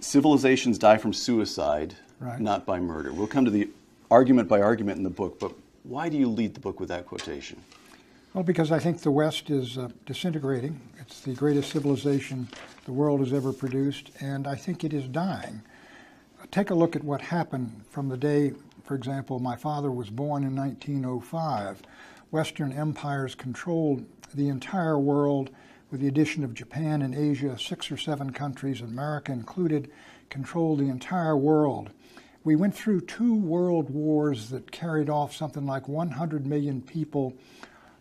civilizations die from suicide, Right. not by murder. We'll come to the argument by argument in the book, but why do you lead the book with that quotation? Well, because I think the West is disintegrating. It's the greatest civilization the world has ever produced, and I think it is dying. Take a look at what happened from the day, for example, my father was born in 1905. Western empires controlled the entire world, with the addition of Japan and Asia, 6 or 7 countries, America included, controlled the entire world. We went through 2 world wars that carried off something like 100 million people,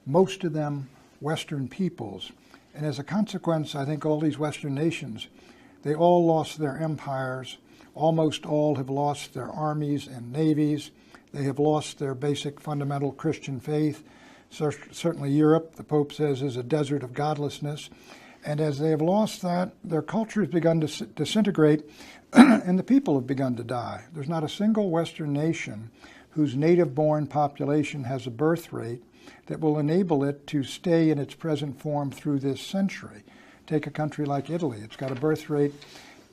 most of them Western peoples. And as a consequence, I think all these Western nations, they all lost their empires. Almost all have lost their armies and navies. They have lost their basic fundamental Christian faith. Certainly Europe, the Pope says, is a desert of godlessness. And as they have lost that, their culture has begun to disintegrate, and the people have begun to die. There's not a single Western nation whose native-born population has a birth rate that will enable it to stay in its present form through this century. Take a country like Italy. It's got a birth rate.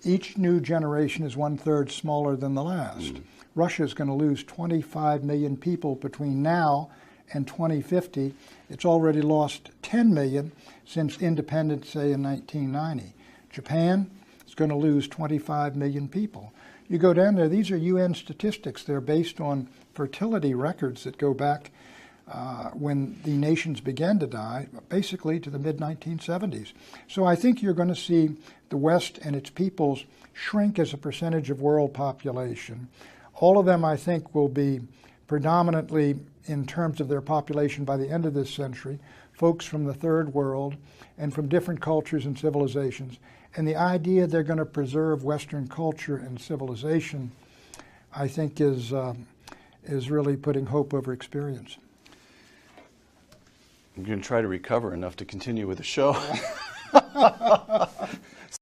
Each new generation is 1/3 smaller than the last. Russia is going to lose 25 million people between now and 2050. It's already lost 10 million since independence, say, in 1990. Japan is going to lose 25 million people. You go down there, these are UN statistics. They're based on fertility records that go back when the nations began to die, basically to the mid-1970s. So I think you're going to see the West and its peoples shrink as a percentage of world population. All of them, I think, will be predominantly, in terms of their population by the end of this century, folks from the third world and from different cultures and civilizations. And the idea they're going to preserve Western culture and civilization, I think, is really putting hope over experience. I'm going to try to recover enough to continue with the show.